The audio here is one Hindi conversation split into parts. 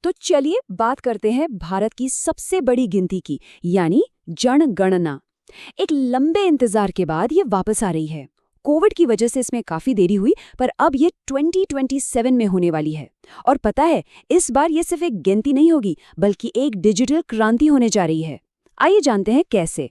तो चलिए बात करते हैं भारत की सबसे बड़ी गिनती की, यानी जनगणना। एक लंबे इंतजार के बाद ये वापस आ रही है। कोविड की वजह से इसमें काफी देरी हुई, पर अब ये 2027 में होने वाली है। और पता है, इस बार ये सिर्फ एक गिनती नहीं होगी, बल्कि एक डिजिटल क्रांति होने जा रही है। आइए जानते हैं कैसे।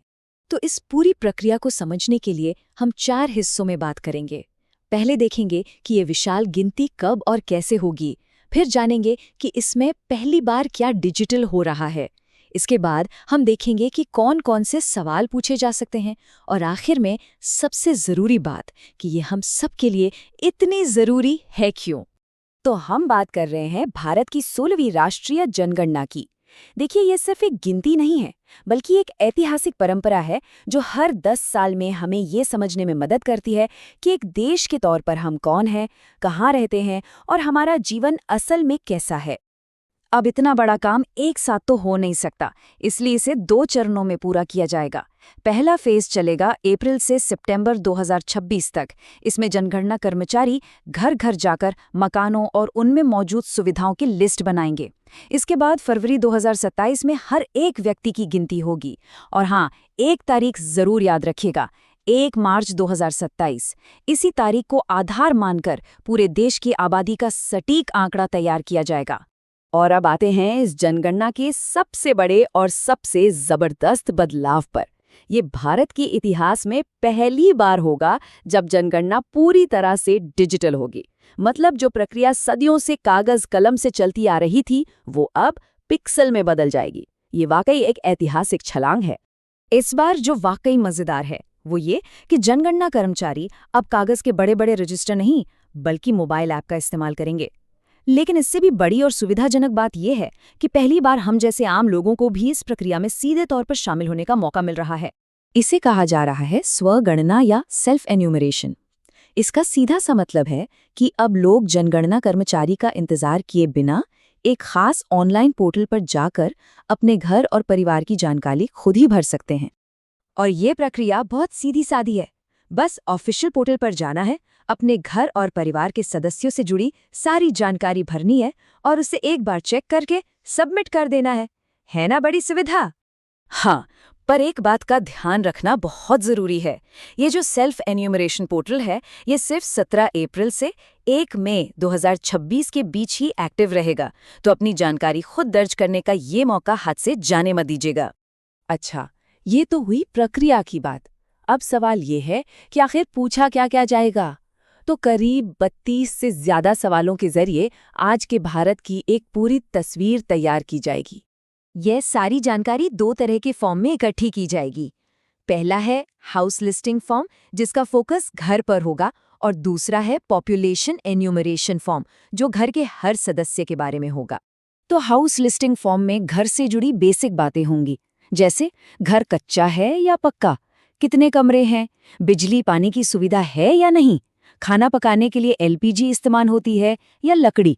तो इस पूरी प्रक्रिया को समझने के लिए हम 4 हिस्सों में बात करेंगे। पहले देखेंगे कि ये विशाल गिनती कब और कैसे होगी। फिर जानेंगे कि इसमें पहली बार क्या डिजिटल हो रहा है। इसके बाद हम देखेंगे कि कौन-कौन से सवाल पूछे जा सकते हैं। और आखिर में सबसे ज़रूरी बात कि ये हम सब के लिए इतनी ज़रूरी है क्यों। तो हम बात कर रहे हैं भारत की 16वीं राष्ट्रीय जनगणना की। देखिए, ये सिर्फ एक गिनती नहीं है, बल्कि एक ऐतिहासिक परंपरा है जो हर 10 साल में हमें ये समझने में मदद करती है कि एक देश के तौर पर हम कौन हैं, कहाँ रहते हैं और हमारा जीवन असल में कैसा है। अब इतना बड़ा काम एक साथ तो हो नहीं सकता, इसलिए इसे 2 चरणों में पूरा किया जाएगा। पहला फेज चलेगा अप्रैल से सितंबर 2026 तक। इसमें जनगणना कर्मचारी घर घर जाकर मकानों और उनमें मौजूद सुविधाओं की लिस्ट बनाएंगे। इसके बाद फरवरी 2027 में हर एक व्यक्ति की गिनती होगी। और हाँ, एक तारीख जरूर याद रखिएगा, 1 मार्च 2027। इसी तारीख को आधार मानकर पूरे देश की आबादी का सटीक आंकड़ा तैयार किया जाएगा। और अब आते हैं इस जनगणना के सबसे बड़े और सबसे जबरदस्त बदलाव पर। ये भारत के इतिहास में पहली बार होगा जब जनगणना पूरी तरह से डिजिटल होगी। मतलब जो प्रक्रिया सदियों से कागज कलम से चलती आ रही थी, वो अब पिक्सल में बदल जाएगी। ये वाकई एक ऐतिहासिक छलांग है। इस बार जो वाकई मजेदार है वो ये कि जनगणना कर्मचारी अब कागज के बड़े बड़े रजिस्टर नहीं, बल्कि मोबाइल ऐप का इस्तेमाल करेंगे। लेकिन इससे भी बड़ी और सुविधाजनक बात यह है कि पहली बार हम जैसे आम लोगों को भी इस प्रक्रिया में सीधे तौर पर शामिल होने का मौका मिल रहा है। इसे कहा जा रहा है स्वगणना या सेल्फ एन्यूमरेशन। इसका सीधा सा मतलब है कि अब लोग जनगणना कर्मचारी का इंतजार किए बिना एक खास ऑनलाइन पोर्टल पर जाकर अपने घर और परिवार की जानकारी खुद ही भर सकते हैं। और ये प्रक्रिया बहुत सीधी सादी है। बस ऑफिशियल पोर्टल पर जाना है, अपने घर और परिवार के सदस्यों से जुड़ी सारी जानकारी भरनी है और उसे एक बार चेक करके सबमिट कर देना है ना बड़ी सुविधा? हाँ, पर एक बात का ध्यान रखना बहुत जरूरी है। ये जो सेल्फ एन्यूमरेशन पोर्टल है, ये सिर्फ 17 अप्रैल से 1 मई 2026 के बीच ही एक्टिव रहेगा। तो अपनी जानकारी खुद दर्ज करने का ये मौका हाथ से जाने मत दीजिएगा। अच्छा, ये तो हुई प्रक्रिया की बात। अब सवाल ये है कि आखिर पूछा क्या क्या जाएगा। तो करीब 32 से ज्यादा सवालों के जरिए आज के भारत की एक पूरी तस्वीर तैयार की जाएगी। यह सारी जानकारी 2 तरह के फॉर्म में इकट्ठी की जाएगी। पहला है हाउस लिस्टिंग फॉर्म, जिसका फोकस घर पर होगा, और दूसरा है पॉपुलेशन एन्यूमरेशन फॉर्म, जो घर के हर सदस्य के बारे में होगा। तो हाउस लिस्टिंग फॉर्म में घर से जुड़ी बेसिक बातें होंगी, जैसे घर कच्चा है या पक्का, कितने कमरे हैं, बिजली पानी की सुविधा है या नहीं, खाना पकाने के लिए LPG इस्तेमाल होती है या लकड़ी,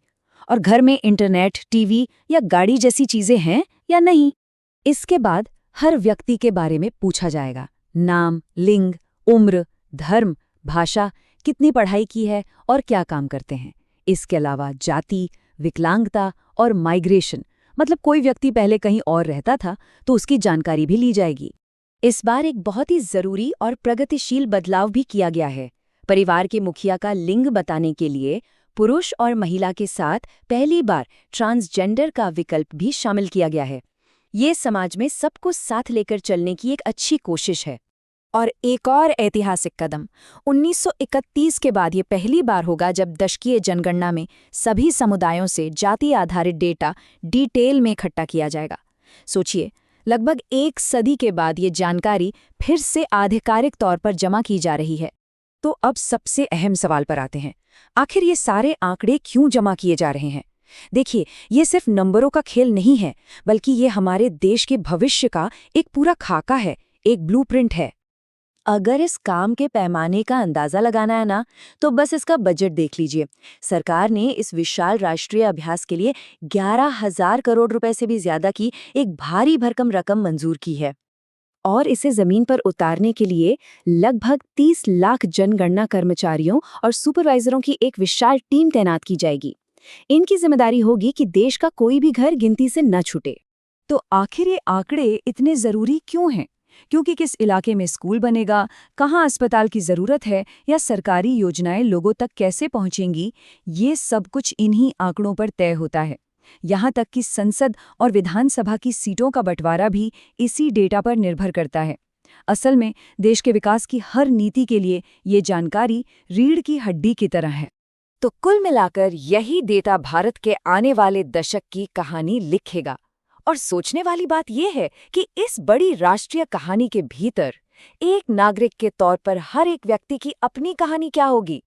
और घर में इंटरनेट, टीवी या गाड़ी जैसी चीजें हैं या नहीं। इसके बाद हर व्यक्ति के बारे में पूछा जाएगा। नाम, लिंग, उम्र, धर्म, भाषा, कितनी पढ़ाई की है और क्या काम करते हैं। इसके अलावा जाति, विकलांगता और माइग्रेशन, मतलब कोई व्यक्ति पहले कहीं और रहता था तो उसकी जानकारी भी ली जाएगी। इस बार एक बहुत ही जरूरी और प्रगतिशील बदलाव भी किया गया है। परिवार के मुखिया का लिंग बताने के लिए पुरुष और महिला के साथ पहली बार ट्रांसजेंडर का विकल्प भी शामिल किया गया है। ये समाज में सबको साथ लेकर चलने की एक अच्छी कोशिश है। और एक और ऐतिहासिक कदम, 1931 के बाद ये पहली बार होगा जब दशकीय जनगणना में सभी समुदायों से जाति आधारित डेटा डिटेल में इकट्ठा किया जाएगा। सोचिए, लगभग 1 सदी के बाद ये जानकारी फिर से आधिकारिक तौर पर जमा की जा रही है। तो अब सबसे अहम सवाल पर आते हैं, आखिर ये सारे आंकड़े क्यों जमा किए जा रहे हैं? देखिए, ये सिर्फ नंबरों का खेल नहीं है, बल्कि ये हमारे देश के भविष्य का एक पूरा खाका है, एक ब्लूप्रिंट है। अगर इस काम के पैमाने का अंदाजा लगाना है ना, तो बस इसका बजट देख लीजिए। सरकार ने इस विशाल राष्ट्रीय अभ्यास के लिए 11,000 करोड़ रुपए से भी ज्यादा की एक भारी भरकम रकम मंजूर की है। और इसे जमीन पर उतारने के लिए लगभग 30 लाख जनगणना कर्मचारियों और सुपरवाइजरों की एक विशाल टीम तैनात की जाएगी। इनकी जिम्मेदारी होगी कि देश का कोई भी घर गिनती से न छूटे। तो आखिर ये आंकड़े इतने ज़रूरी क्यों हैं? क्योंकि किस इलाके में स्कूल बनेगा, कहाँ अस्पताल की ज़रूरत है या सरकारी योजनाएं लोगों तक कैसे पहुंचेंगी, ये सब कुछ इन्हीं आंकड़ों पर तय होता है। यहाँ तक कि संसद और विधानसभा की सीटों का बंटवारा भी इसी डेटा पर निर्भर करता है। असल में देश के विकास की हर नीति के लिए ये जानकारी रीढ़ की हड्डी की तरह है। तो कुल मिलाकर यही डेटा भारत के आने वाले दशक की कहानी लिखेगा। और सोचने वाली बात यह है कि इस बड़ी राष्ट्रीय कहानी के भीतर एक नागरिक के तौर पर हर एक व्यक्ति की अपनी कहानी क्या होगी।